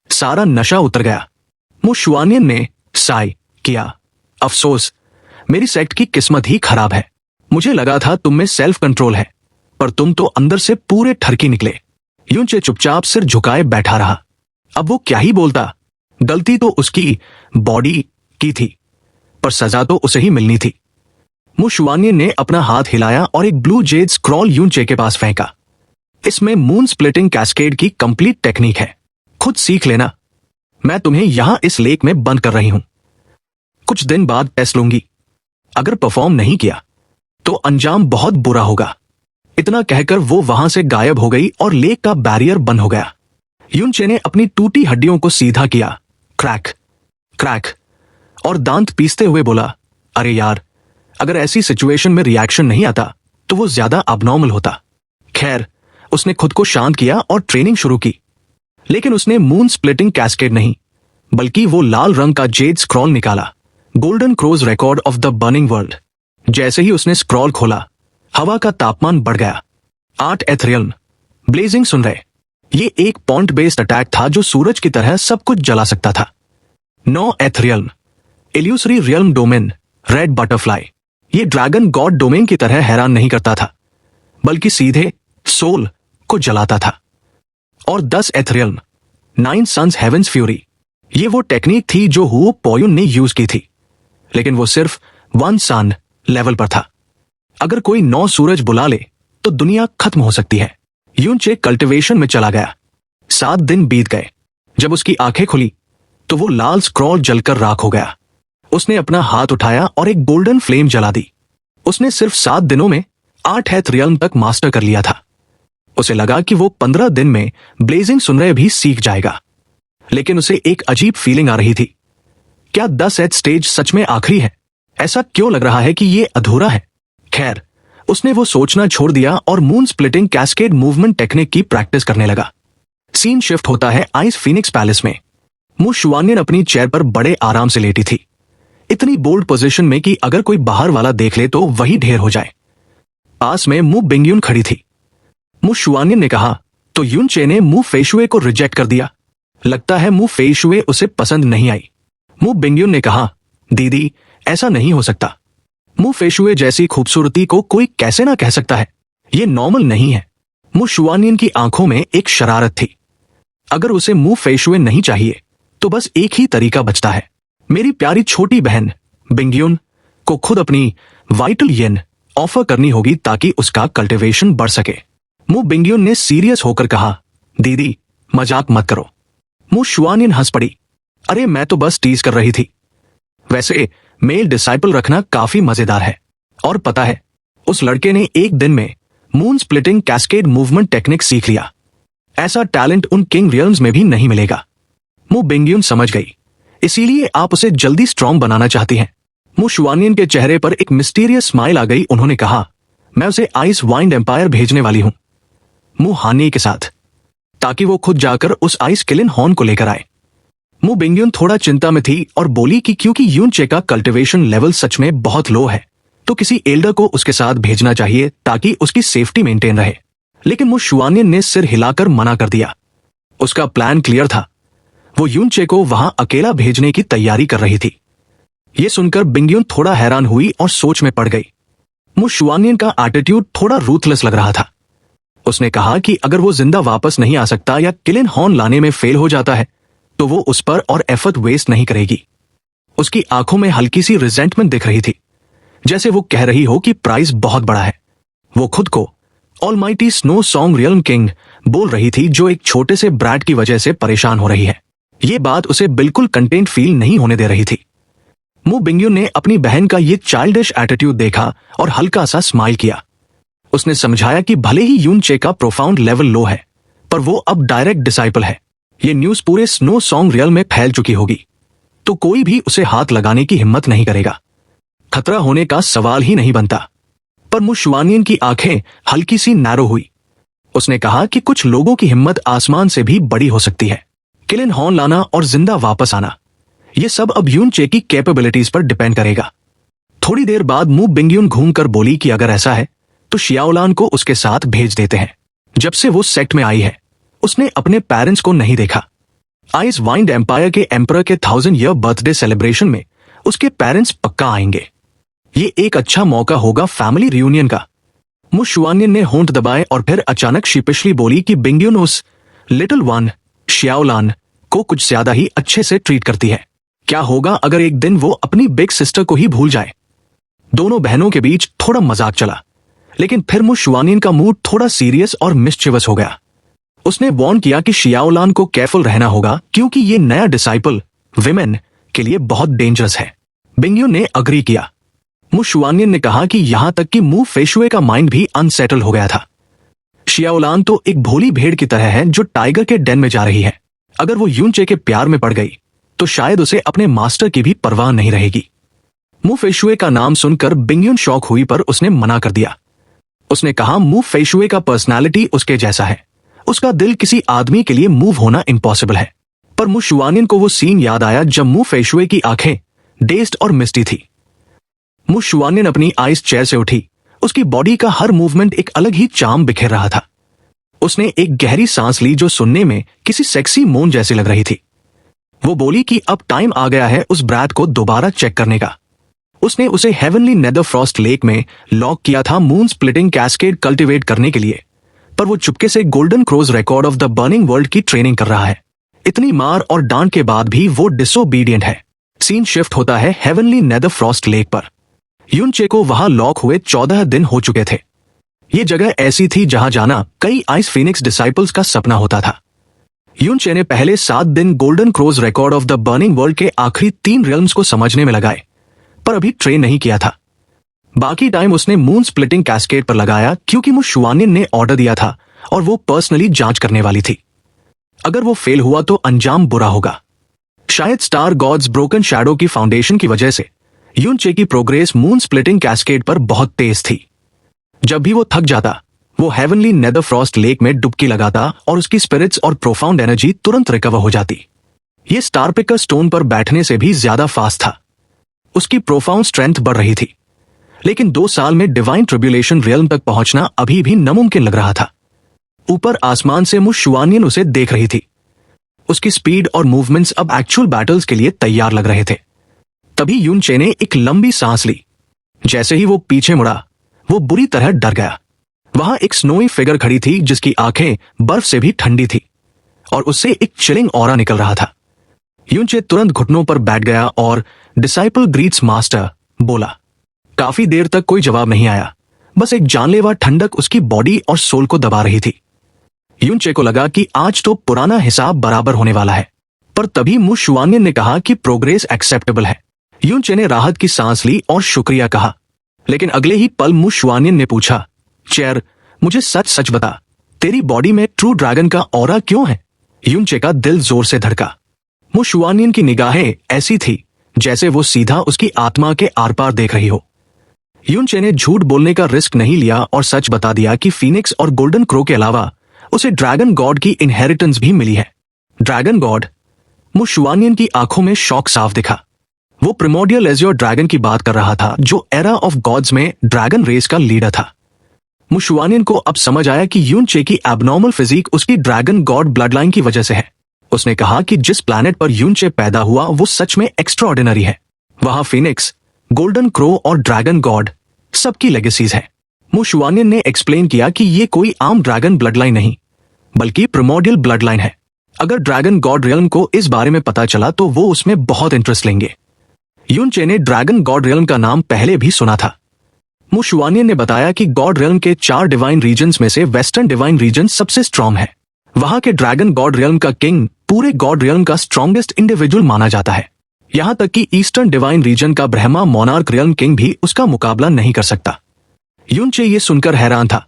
सारा नशा उतर गया। मु शुआनियन ने साय किया, अफसोस, मेरी सेक्ट की किस्मत ही खराब है। मुझे लगा था तुम में सेल्फ कंट्रोल है, पर तुम तो अंदर से पूरे ठरकी निकले। यूनचे चुपचाप सिर झुकाए बैठा रहा। अब वो क्या ही बोलता। गलती तो उसकी बॉडी की थी, पर सजा तो उसे ही मिलनी थी। मु शुआनियन ने अपना हाथ हिलाया और एक ब्लू जेड स्क्रॉल यूनचे के पास फेंका। इसमें मून स्प्लिटिंग कैस्केड की कंप्लीट टेक्निक है, खुद सीख लेना। मैं तुम्हें यहां इस लेक में बंद कर रही हूं। कुछ दिन बाद टेस्ट लूंगी। अगर परफॉर्म नहीं किया तो अंजाम बहुत बुरा होगा। इतना कहकर वो वहां से गायब हो गई और लेक का बैरियर बंद हो गया। यूनचे ने अपनी टूटी हड्डियों को सीधा किया, क्रैक क्रैक, और दांत पीसते हुए बोला, अरे यार, अगर ऐसी सिचुएशन में रिएक्शन नहीं आता तो वो ज्यादा अबनॉर्मल होता। खैर, उसने खुद को शांत किया और ट्रेनिंग शुरू की। लेकिन उसने मून स्प्लिटिंग कैस्केड नहीं, बल्कि वो लाल रंग का जेड स्क्रॉल निकाला, golden crows record of the burning world. जैसे ही उसने स्क्रॉल खोला, हवा का तापमान बढ़ गया। 8 एथरियल्म, ब्लेजिंग सुन रहे। ये एक पॉइंट बेस्ड अटैक था जो सूरज की तरह सब कुछ जला सकता था। 9 एथरियल्म, illusory realm domain, red butterfly. ये ड्रैगन गॉड डोमेन की तरह हैरान नहीं करता था, बल्कि सीधे सोल को जलाता था। और 10 एथरियल्म, 9 सन्स हेवेंस फ्यूरी। ये वो टेक्निक थी जो हुओ पोयुन ने यूज की थी, लेकिन वो सिर्फ 1 सन लेवल पर था। अगर कोई 9 सूरज बुला ले तो दुनिया खत्म हो सकती है। यूनचे कल्टिवेशन में चला गया। 7 दिन बीत गए। जब उसकी आंखें खुली तो वो लाल स्क्रॉल जलकर राख हो गया। उसने अपना हाथ उठाया और एक गोल्डन फ्लेम जला दी। उसने सिर्फ 7 दिनों में 8 हेथ रियल्म तक मास्टर कर लिया था। उसे लगा कि वो 15 दिन में ब्लेजिंग सुनरे भी सीख जाएगा, लेकिन उसे एक अजीब फीलिंग आ रही थी। क्या 10 एथ स्टेज सच में आखिरी है? ऐसा क्यों लग रहा है कि ये अधूरा है? खैर, उसने वो सोचना छोड़ दिया और moon splitting cascade movement technique की प्रैक्टिस करने लगा। सीन शिफ्ट होता है आइस फीनिक्स पैलेस में। मु शुआनियन अपनी चेयर पर बड़े आराम से लेटी थी, इतनी बोल्ड पोजीशन में कि अगर कोई बाहर वाला देख ले तो वही ढेर हो जाए। पास में मु बिंगयुन खड़ी थी। मु शुआनियन ने कहा, तो यूनचे ने मु फेशुए को रिजेक्ट कर दिया। लगता है मु फेशुए उसे पसंद नहीं आई। मु बिंगयुन ने कहा, दीदी ऐसा नहीं हो सकता। मु फेशुए जैसी खूबसूरती को कोई कैसे ना कह सकता है, ये नॉर्मल नहीं है। मु शुआनियन की आंखों में एक शरारत थी। अगर उसे मु फेशुए नहीं चाहिए तो बस एक ही तरीका बचता है, मेरी प्यारी छोटी बहन बिंगयुन को खुद अपनी वाइटल येन ऑफर करनी होगी ताकि उसका कल्टीवेशन बढ़ सके। मु बिंगयुन ने सीरियस होकर कहा, दीदी मजाक मत करो। मु शुआनियन हंस पड़ी, अरे मैं तो बस टीज कर रही थी। वैसे मेल डिसाइपल रखना काफी मजेदार है। और पता है, उस लड़के ने एक दिन में moon splitting cascade movement technique सीख लिया। ऐसा टैलेंट उन किंग रियल्म्स में भी नहीं मिलेगा। मु बिंगयुन समझ गई, इसीलिए आप उसे जल्दी स्ट्रॉन्ग बनाना चाहती हैं। मु शुआनियन के चेहरे पर एक मिस्टीरियस स्माइल आ गई। उन्होंने कहा, मैं उसे आइस वाइंड एम्पायर भेजने वाली हूं, मु हानी के साथ, ताकि वो खुद जाकर उस आइस किलिन हॉर्न को लेकर आए। मु बिंगयुन थोड़ा चिंता में थी और बोली कि क्योंकि यूनचे का कल्टीवेशन लेवल सच में बहुत लो है तो किसी एल्डर को उसके साथ भेजना चाहिए ताकि उसकी सेफ्टी मेंटेन रहे। लेकिन मु शुआनियन ने सिर हिलाकर मना कर दिया। उसका प्लान क्लियर था, वो यूनचे को वहां अकेला भेजने की तैयारी कर रही थी। यह सुनकर बिंगयुन थोड़ा हैरान हुई और सोच में पड़ गई। मु शुआनियन का एटीट्यूड थोड़ा रूथलेस लग रहा था। उसने कहा कि अगर वो जिंदा वापस नहीं आ सकता या किलिन हॉर्न लाने में फेल हो जाता है तो वो उस पर और एफर्ट वेस्ट नहीं करेगी। उसकी आंखों में हल्की सी रिजेंटमेंट दिख रही थी, जैसे वो कह रही हो कि प्राइस बहुत बड़ा है। वो खुद को almighty snow song realm king बोल रही थी, जो एक छोटे से ब्रैट की वजह से परेशान हो रही है। ये बात उसे बिल्कुल कंटेंट फील नहीं होने दे रही थी। मु बिंगयुन ने अपनी बहन का ये चाइल्डिश एटीट्यूड देखा और हल्का सा स्माइल किया। उसने समझाया कि भले ही यूनचे का प्रोफाउंड लेवल लो है, पर वो अब डायरेक्ट डिसाइपल है। ये न्यूज पूरे स्नो सॉन्ग रियल में फैल चुकी होगी, तो कोई भी उसे हाथ लगाने की हिम्मत नहीं करेगा। खतरा होने का सवाल ही नहीं बनता। पर मु शुआनियन की आंखें हल्की सी नैरो हुई। उसने कहा कि कुछ लोगों की हिम्मत आसमान से भी बड़ी हो सकती है। किलिन हॉर्न लाना और जिंदा वापस आना, ये सब अब यूनचे की कैपेबिलिटीज पर डिपेंड करेगा। थोड़ी देर बाद मु बिंगयुन घूमकर बोली कि अगर ऐसा है तो शियाओलान को उसके साथ भेज देते हैं। जब से वो सेक्ट में आई है उसने अपने पेरेंट्स को नहीं देखा। आइस वाइंड एम्पायर के एम्परर के 1000 ईयर बर्थडे सेलिब्रेशन में उसके पेरेंट्स पक्का आएंगे। ये एक अच्छा मौका होगा फैमिली रियूनियन का। मु शुआनियन ने होंठ दबाए और फिर अचानक शीपिशली बोली कि बिंगयुन उस लिटिल वन शियाओलान को कुछ ज्यादा ही अच्छे से ट्रीट करती है। क्या होगा अगर एक दिन वो अपनी बिग सिस्टर को ही भूल जाए। दोनों बहनों के बीच थोड़ा मजाक चला, लेकिन फिर मु शुआनियन का मूड थोड़ा सीरियस और मिस्चिवस हो गया। उसने वार्न किया कि शियाओलान को केयरफुल रहना होगा क्योंकि ये नया डिसाइपल विमेन के लिए बहुत डेंजरस है। बिंगयुन ने अग्री किया। मु शुआनियन ने कहा कि यहां तक कि मु फेशुए का माइंड भी अनसेटल हो गया था। शियाओलान तो एक भोली भेड़ की तरह है जो टाइगर के डेन में जा रही है। अगर वो यूनचे के प्यार में पड़ गई तो शायद उसे अपने मास्टर की भी परवाह नहीं रहेगी। मु फेशुए का नाम सुनकर बिंगयुन शॉक हुई, पर उसने मना कर दिया। उसने कहा मु फेशुए का पर्सनालिटी उसके जैसा है, उसका दिल किसी आदमी के लिए मूव होना इम्पॉसिबल है। पर मु शुआनियन को वो सीन याद आया जब मु फेशुए की आंखें डेस्ड और मिस्टी थी। मु शुआनियन अपनी आइस चेयर से उठी। उसकी बॉडी का हर मूवमेंट एक अलग ही चार्म बिखेर रहा था। उसने एक गहरी सांस ली जो सुनने में किसी सेक्सी मोन जैसी लग रही थी। वो बोली कि अब टाइम आ गया है उस ब्रैड को दोबारा चेक करने का। उसने उसे हेवनली नेदर फ्रॉस्ट लेक में लॉक किया था मून स्प्लिटिंग कैस्केड कल्टीवेट करने के लिए, पर वो चुपके से golden crows record of the burning world की ट्रेनिंग कर रहा है। इतनी मार और डांट के बाद भी वो डिसोबीडियंट है। सीन शिफ्ट होता है हेवनली नेदर फ्रॉस्ट लेक पर। यूनचे को वहां लॉक हुए 14 दिन हो चुके थे। ये जगह ऐसी थी जहां जाना कई आइस फीनिक्स डिसाइपल्स का सपना होता था। यूनचे ने पहले 7 दिन golden crows record of the burning world के आखिरी 3 रियल्म्स को समझने में लगाए, पर अभी ट्रेन नहीं किया था। बाकी टाइम उसने मून स्प्लिटिंग कैस्केड पर लगाया क्योंकि मु शुआनियन ने ऑर्डर दिया था और वो पर्सनली जांच करने वाली थी। अगर वो फेल हुआ तो अंजाम बुरा होगा। शायद स्टार गॉड्स ब्रोकन शैडो की फाउंडेशन की वजह से यूनचे की प्रोग्रेस मून स्प्लिटिंग कैस्केड पर बहुत तेज थी। जब भी वो थक जाता वो हेवनली नेदर फ्रॉस्ट लेक में डुबकी लगाता और उसकी स्पिरिट्स और प्रोफाउंड एनर्जी तुरंत रिकवर हो जाती। ये स्टार पिकर स्टोन पर बैठने से भी ज्यादा फास्ट था। उसकी प्रोफाउंड स्ट्रेंथ बढ़ रही थी, लेकिन 2 साल में डिवाइन ट्रिब्यूलेशन रियल्म तक पहुंचना अभी भी नामुमकिन लग रहा था। ऊपर आसमान से मु शुआनियन उसे देख रही थी। उसकी स्पीड और मूवमेंट्स अब एक्चुअल बैटल्स के लिए तैयार लग रहे थे। तभी यून चे ने एक लंबी सांस ली। जैसे ही वो पीछे मुड़ा, वो बुरी तरह डर गया। वहां एक स्नोई फिगर खड़ी थी जिसकी आंखें बर्फ से भी ठंडी थी और उससे एक चिलिंग ऑरा निकल रहा था। यून चे तुरंत घुटनों पर बैठ गया और डिसाइपल ग्रीट्स मास्टर बोला। काफी देर तक कोई जवाब नहीं आया, बस एक जानलेवा ठंडक उसकी बॉडी और सोल को दबा रही थी। यून चे को लगा कि आज तो पुराना हिसाब बराबर होने वाला है, पर तभी मु शुआनियन ने कहा कि प्रोग्रेस एक्सेप्टेबल है। यून चे ने राहत की सांस ली और शुक्रिया कहा, लेकिन अगले ही पल मु शुआनियन ने पूछा, चेयर, मुझे सच सच बता, तेरी बॉडी में ट्रू ड्रैगन का ऑरा क्यों है? यून चे का दिल जोर से धड़का। मु शुआनियन की निगाहें ऐसी थी जैसे वो सीधा उसकी आत्मा के आर पार देख रही हो। यून चे ने झूठ बोलने का रिस्क नहीं लिया और सच बता दिया कि फीनिक्स और गोल्डन क्रो के अलावा उसे ड्रैगन गॉड की इनहेरिटेंस भी मिली है। Dragon God? मु शुआनियन की आंखों में शौक साफ दिखा। वो प्रिमोडियल एज़्योर ड्रैगन की बात कर रहा था जो एरा ऑफ गॉड्स में ड्रैगन रेस का लीडर था। मु शुआनियन को अब समझ आया कि यून चे की एबनॉर्मल फिजिक उसकी ड्रैगन गॉड ब्लडलाइन की वजह से है। उसने कहा कि जिस प्लैनेट पर यून चे पैदा हुआ वो सच में एक्स्ट्राऑर्डिनरी है। वहां फीनिक्स, गोल्डन क्रो और ड्रैगन गॉड सबकी लेगेसीज है। मु शुआनियन ने एक्सप्लेन किया कि ये कोई आम ड्रैगन ब्लडलाइन नहीं, बल्कि प्रिमोडियल ब्लडलाइन है। अगर ड्रैगन गॉड रियल्म को इस बारे में पता चला तो वो उसमें बहुत इंटरेस्ट लेंगे। यून चे ने ड्रैगन गॉड रियल्म का नाम पहले भी सुना था। मु शुआनियन ने बताया कि गॉड रियल्म के 4 डिवाइन रीजन्स में से वेस्टर्न डिवाइन रीजन सबसे स्ट्रांग है। वहां के ड्रैगन गॉड रियल्म का किंग पूरे गॉड रियल्म का स्ट्रॉन्गेस्ट इंडिविजुअल माना जाता है। यहां तक कि ईस्टर्न डिवाइन रीजन का ब्रह्मा मोनार्क रियल्म किंग भी उसका मुकाबला नहीं कर सकता। यून चे ये सुनकर हैरान था।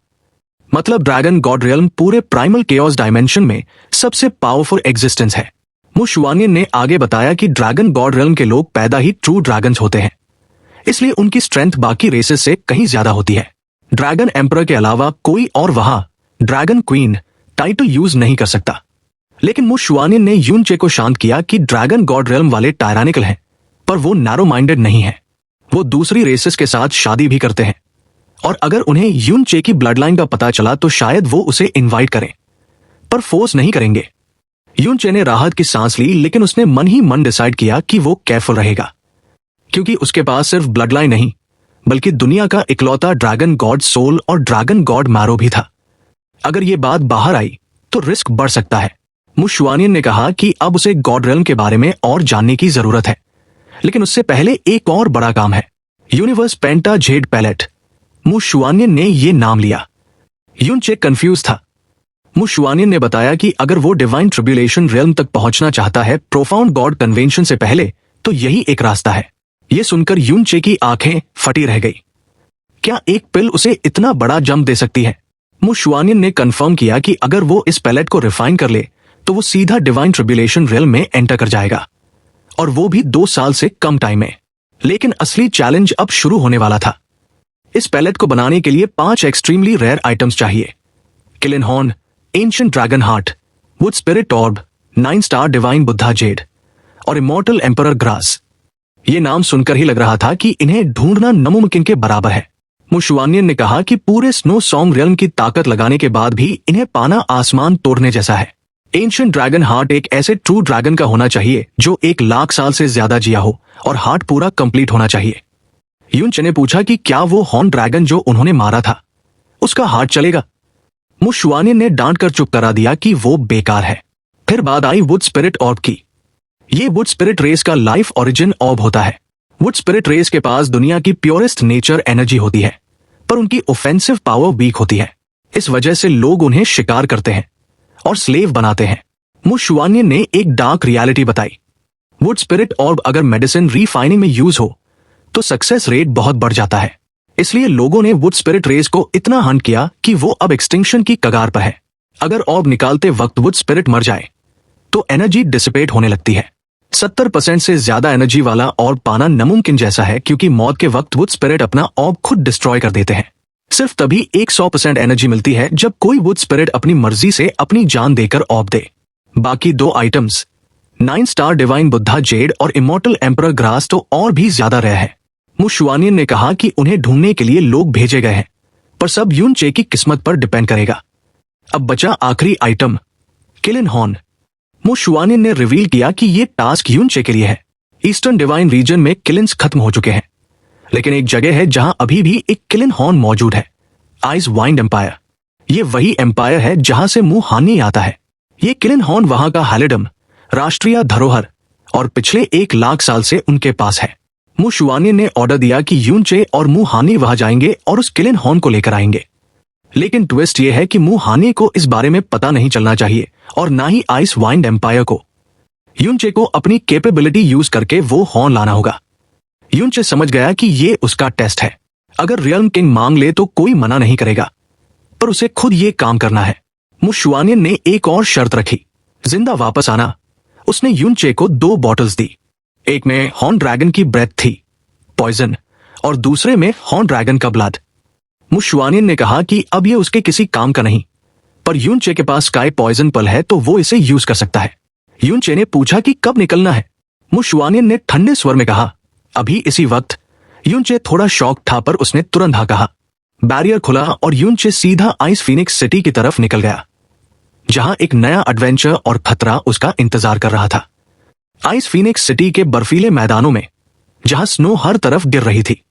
मतलब ड्रैगन गॉड रियल्म पूरे प्राइमल केओस डायमेंशन में सबसे पावरफुल एग्जिस्टेंस है। मु शुआनियन ने आगे बताया कि ड्रैगन गॉड रियल्म के लोग पैदा ही ट्रू ड्रैगन्स होते हैं, इसलिए उनकी स्ट्रेंथ बाकी रेसेस से कहीं ज्यादा होती है। ड्रैगन एम्परर के अलावा कोई और वहां ड्रैगन क्वीन टाइटल यूज नहीं कर सकता। लेकिन मु शुआनियन ने यून चे को शांत किया कि ड्रैगन गॉड रियल्म वाले टायरानिकल हैं, पर वो नैरो माइंडेड नहीं है। वो दूसरी रेसेस के साथ शादी भी करते हैं और अगर उन्हें यून चे की ब्लडलाइन का पता चला तो शायद वो उसे इनवाइट करें, पर फोर्स नहीं करेंगे। यून चे ने राहत की सांस ली, लेकिन उसने मन ही मन डिसाइड किया कि वो केयरफुल रहेगा, क्योंकि उसके पास सिर्फ ब्लडलाइन नहीं बल्कि दुनिया का इकलौता ड्रैगन गॉड सोल और ड्रैगन गॉड मैरो भी था। अगर ये बात बाहर आई तो रिस्क बढ़ सकता है। मु शुआनियन ने कहा कि अब उसे गॉड रियल्म के बारे में और जानने की जरूरत है, लेकिन उससे पहले एक और बड़ा काम है। यूनिवर्स पेंटा जेड पैलेट। मु शुआनियन ने ये नाम लिया। यून चे कंफ्यूज था। मु शुआनियन ने बताया कि अगर वो डिवाइन ट्रिब्यूलेशन रियल्म तक पहुंचना चाहता है प्रोफाउंड गॉड कन्वेंशन से पहले, तो यही एक रास्ता है। ये सुनकर यून चे की आंखें फटी रह गई। क्या एक पिल उसे इतना बड़ा जंप दे सकती है? मु शुआनियन ने कंफर्म किया कि अगर वो इस पैलेट को रिफाइन कर ले तो वो सीधा डिवाइन ट्रिब्यूलेशन रियल्म में एंटर कर जाएगा, और वो भी 2 साल से कम टाइम में। लेकिन असली चैलेंज अब शुरू होने वाला था। इस पैलेट को बनाने के लिए 5 एक्सट्रीमली रेयर आइटम्स चाहिए। Qilin horn, ancient dragon heart, wood spirit orb, 9 star divine Buddha jade और इमॉर्टल एम्परर ग्रास। ये नाम सुनकर ही लग रहा था कि इन्हें ढूंढना नामुमकिन के बराबर है। मु शुआनियन ने कहा कि पूरे स्नो सॉन्ग रियल्म की ताकत लगाने के बाद भी इन्हें पाना आसमान तोड़ने जैसा है। एंशिएंट ड्रैगन हार्ट एक ऐसे ट्रू ड्रैगन का होना चाहिए जो 1 लाख साल से ज्यादा जिया हो और हार्ट पूरा कंप्लीट होना चाहिए। यून चे ने पूछा कि क्या वो हॉर्न ड्रैगन जो उन्होंने मारा था उसका हार्ट चलेगा? मु शुआनियन ने डांट कर चुप करा दिया कि वो बेकार है। फिर बात आई वुड स्पिरिट ऑर्ब की। ये वुड स्पिरिट रेस का लाइफ ओरिजिन ऑर्ब होता है। वुड स्पिरिट रेस के पास दुनिया की प्योरेस्ट नेचर एनर्जी होती है, पर उनकी ऑफेंसिव पावर वीक होती है। इस वजह से लोग उन्हें शिकार करते हैं और स्लेव बनाते हैं। मु शुआनियन ने एक डार्क रियलिटी बताई। वुड स्पिरिट ऑर्ब अगर मेडिसिन रीफाइनिंग में यूज हो तो सक्सेस रेट बहुत बढ़ जाता है। इसलिए लोगों ने वुड स्पिरिट रेस को इतना हंट किया कि वो अब एक्सटिंक्शन की कगार पर है। अगर ऑर्ब निकालते वक्त वुड स्पिरिट मर जाए तो एनर्जी डिसिपेट होने लगती है। 70% से ज्यादा एनर्जी वाला ऑर्ब पाना नामुमकिन जैसा है, क्योंकि मौत के वक्त वुड स्पिरिट अपना ऑर्ब खुद डिस्ट्रॉय कर देते हैं। सिर्फ तभी 100% एनर्जी मिलती है जब कोई वुड स्पिरिट अपनी मर्जी से अपनी जान देकर ऑर्ब दे। बाकी 2 items 9 star divine Buddha jade और इमॉर्टल एम्परर ग्रास तो और भी ज्यादा रेयर है। मु शुआनियन ने कहा कि उन्हें ढूंढने के लिए लोग भेजे गए हैं, पर सब यून चे की किस्मत पर डिपेंड करेगा। अब बचा आखिरी आइटम, किलिन हॉर्न। मु शुआनिन ने रिवील किया कि ये टास्क यूनचे के लिए है। ईस्टर्न डिवाइन रीजन में किलिन्स खत्म हो चुके हैं, लेकिन एक जगह है जहां अभी भी एक किलिन हॉर्न मौजूद है, आइस वाइंड एम्पायर। ये वही एम्पायर है जहां से मु हानी आता है। ये किलिन हॉर्न वहां का हैलिडम, राष्ट्रीय धरोहर, और पिछले 1 लाख साल से उनके पास है। मु शुआनिन ने ऑर्डर दिया कि यूनचे और मु हानी वहां जाएंगे और उस किलिन हॉर्न को लेकर आएंगे। लेकिन ट्विस्ट ये है कि मु हानी को इस बारे में पता नहीं चलना चाहिए और ना ही आइस वाइंड एम्पायर को। यूनचे को अपनी कैपेबिलिटी यूज करके वो हॉर्न लाना होगा। यूनचे समझ गया कि ये उसका टेस्ट है। अगर रियल्म किंग मांग ले तो कोई मना नहीं करेगा, पर उसे खुद ये काम करना है। मु शुआनिन ने एक और शर्त रखी, जिंदा वापस आना। उसने यूनचे को 2 बॉटल्स दी। एक में हॉर्न ड्रैगन की ब्रेथ थी, पॉइजन, और दूसरे में हॉर्न ड्रैगन का ब्लड। मु शुआनिन ने कहा कि अब ये उसके किसी काम का नहीं, पर यूनचे के पास स्काई पॉइजन पल है तो वो इसे यूज कर सकता है। यूनचे ने पूछा कि कब निकलना है। मु शुआनिन ने ठंडे स्वर में कहा, अभी इसी वक्त। यूनचे थोड़ा शॉक था, पर उसने तुरंत हाँ कहा। बैरियर खुला और यूनचे सीधा आइस फीनिक्स सिटी की तरफ निकल गया, जहां एक नया एडवेंचर और खतरा उसका इंतजार कर रहा था। आइस फीनिक्स सिटी के बर्फीले मैदानों में, जहां स्नो हर तरफ गिर रही थी।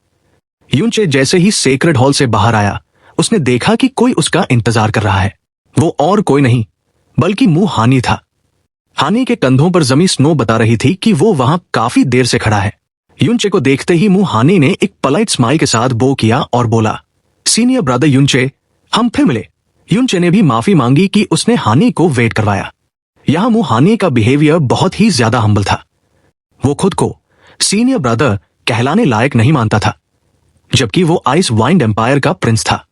यूनचे जैसे ही सेक्रेड हॉल से बाहर आया, उसने देखा कि कोई उसका इंतजार कर रहा है। वो और कोई नहीं बल्कि मु हानी था। हानी के कंधों पर जमी स्नो बता रही थी कि वो वहां काफी देर से खड़ा है। यूनचे को देखते ही मु हानी ने एक पोलाइट स्माइल के साथ बो किया और बोला, सीनियर ब्रदर यूनचे, हम फिर मिले। यूनचे ने भी माफी मांगी कि उसने हानी को वेट करवाया। यहां मु हानी का बिहेवियर बहुत ही ज्यादा हम्बल था। वो खुद को सीनियर ब्रदर कहलाने लायक नहीं मानता था, जबकि वो आइस वाइंड एम्पायर का प्रिंस था।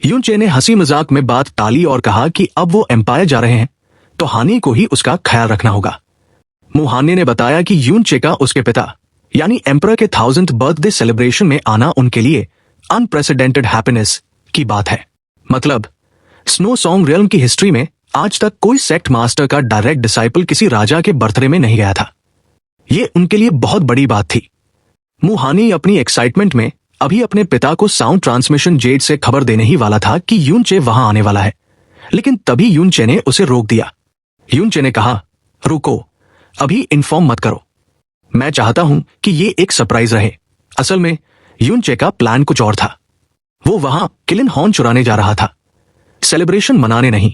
यूनचे ने हंसी मजाक में बात टाली और कहा कि अब वो एम्पायर जा रहे हैं तो हानी को ही उसका ख्याल रखना होगा। मु हानी ने बताया कि यूनचे का उसके पिता यानी एम्परर के 1000th बर्थडे सेलिब्रेशन में आना उनके लिए अनप्रेसिडेंटेड हैप्पीनेस की बात है। मतलब स्नो सॉन्ग रियल्म की हिस्ट्री में आज तक कोई सेक्ट मास्टर का डायरेक्ट डिसाइपल किसी राजा के बर्थडे में नहीं गया था। ये उनके लिए बहुत बड़ी बात थी। मु हानी अपनी एक्साइटमेंट में अभी अपने पिता को साउंड ट्रांसमिशन जेट से खबर देने ही वाला था कि यूनचे वहां आने वाला है, लेकिन तभी यूनचे ने उसे रोक दिया। यूनचे ने कहा, रुको, अभी इन्फॉर्म मत करो। मैं चाहता हूं कि ये एक सरप्राइज रहे। असल में यूनचे का प्लान कुछ और था। वो वहां किलिन हॉर्न चुराने जा रहा था, सेलिब्रेशन मनाने नहीं।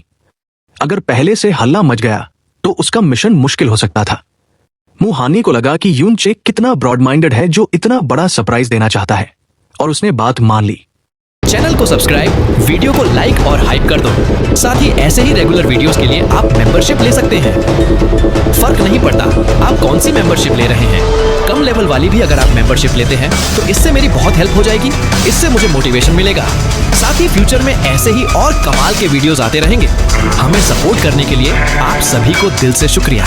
अगर पहले से हल्ला मच गया तो उसका मिशन मुश्किल हो सकता था। मु हानी को लगा कि यूनचे कितना ब्रॉड माइंडेड है जो इतना बड़ा सरप्राइज देना चाहता है, और उसने बात मान ली।
चैनल को सब्सक्राइब, वीडियो को लाइक और हाइप कर दो। साथ ही ऐसे ही रेगुलर वीडियोस के लिए आप मेंबरशिप ले सकते हैं। फर्क नहीं पड़ता आप कौन सी मेंबरशिप ले रहे हैं। कम लेवल वाली भी अगर आप मेंबरशिप लेते हैं तो इससे मेरी बहुत हेल्प हो जाएगी। इससे मुझे मोटिवेशन मिलेगा। साथ ही फ्यूचर में ऐसे ही और कमाल के वीडियोस आते रहेंगे। हमें सपोर्ट करने के लिए आप सभी को दिल से शुक्रिया।